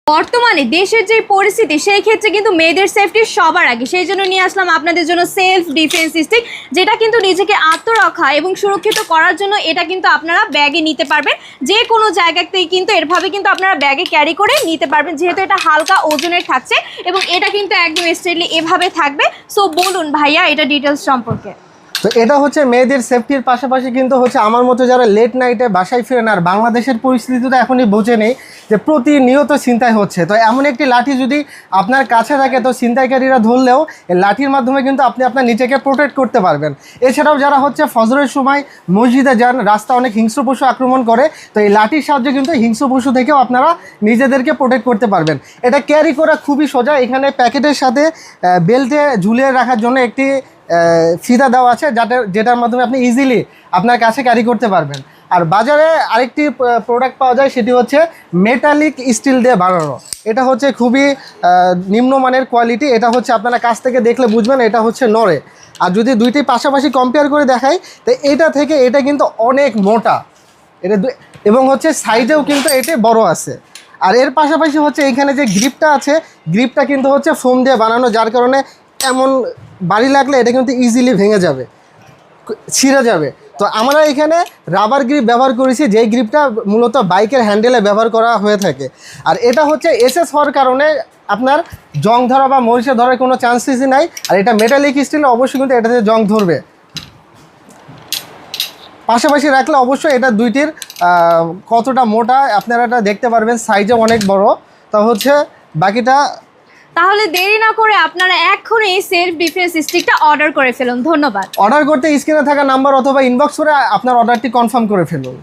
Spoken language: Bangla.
বর্তমানে দেশের যে পরিস্থিতি সেই ক্ষেত্রে কিন্তু মেয়েদের সেফটি সবার আগে, সেই জন্য নিয়ে আসলাম আপনাদের জন্য সেলফ ডিফেন্স স্টিক, যেটা কিন্তু নিজেকে আত্মরক্ষা এবং সুরক্ষিত করার জন্য এটা কিন্তু আপনারা ব্যাগে নিতে পারবেন। যে কোনো জায়গাতেই কিন্তু এভাবে কিন্তু আপনারা ব্যাগে ক্যারি করে নিতে পারবেন, যেহেতু এটা হালকা ওজনের থাকছে এবং এটা কিন্তু একদম স্ট্রেটলি এভাবে থাকবে। সো বলুন ভাইয়া এটা ডিটেলস সম্পর্কে। তো এটা হচ্ছে মেয়েদের সেফটির পাশাপাশি কিন্তু হচ্ছে আমার মতো যারা লেট নাইটে বাসায় ফিরেন, আর বাংলাদেশের পরিস্থিতিটা এখনই বোঝে নেই যে প্রতিনিয়ত ছিনতাই হচ্ছে। তো এমন একটি লাঠি যদি আপনার কাছে থাকে তো ছিনতাইকারীরা ধরলেও এই লাঠির মাধ্যমে কিন্তু আপনি আপনার নিজেকে প্রোটেক্ট করতে পারবেন। এছাড়াও যারা হচ্ছে ফজরের সময় মসজিদে যান, রাস্তা অনেক হিংস্র পশু আক্রমণ করে, তো এই লাঠির সাহায্যে কিন্তু হিংস্র পশু থেকেও আপনারা নিজেদেরকে প্রোটেক্ট করতে পারবেন। এটা ক্যারি করা খুবই সোজা। এখানে প্যাকেটের সাথে বেল্টে ঝুলিয়ে রাখার জন্য একটি ফিতা দেওয়া আছে, যেটার মাধ্যমে আপনি ইজিলি আপনার কাছে ক্যারি করতে পারবেন। আর বাজারে আরেকটি প্রোডাক্ট পাওয়া যায়, সেটি হচ্ছে মেটালিক স্টিল দিয়ে বানানো। এটা হচ্ছে খুবই নিম্নমানের কোয়ালিটি। এটা হচ্ছে আপনারা কাছ থেকে দেখলে বুঝবেন এটা হচ্ছে নড়ে। আর যদি দুইটি পাশাপাশি কম্পেয়ার করে দেখাই তো এটা থেকে এটা কিন্তু অনেক মোটা, এটা এবং হচ্ছে সাইজেও কিন্তু এটা বড় আছে। আর এর পাশাপাশি হচ্ছে এইখানে যে গ্রিপটা আছে, গ্রিপটা কিন্তু হচ্ছে ফোম দিয়ে বানানো, যার কারণে এমন বাড়ি লাগলে এটা কিন্তু ইজিলি ভেঙে যাবে, ছিঁড়ে যাবে। তো আমরা এখানে রাবার গ্রিপ ব্যবহার করেছি, যেই গ্রিপটা মূলত বাইকের হ্যান্ডেলে ব্যবহার করা হয়ে থাকে। আর এটা হচ্ছে এসএস হওয়ার কারণে আপনার জং ধরা বা মরিচে ধরার কোনো চান্সেসই নাই। আর এটা মেটালিক স্টিল, অবশ্যই কিন্তু এটাতে জং ধরবে। পাশাপাশি রাখলে অবশ্যই এটা দুইটির কতটা মোটা আপনারা এটা দেখতে পারবেন, সাইজে অনেক বড়। তা হচ্ছে বাকিটা তাহলে দেরি না করে আপনারা এখনই এই সেলফ ডিফেন্স স্টিকটা অর্ডার করে ফেলুন। ধন্যবাদ। অর্ডার করতে স্ক্রিনে থাকা নাম্বার অথবা ইনবক্স করে আপনার অর্ডারটি কনফার্ম করে ফেলুন।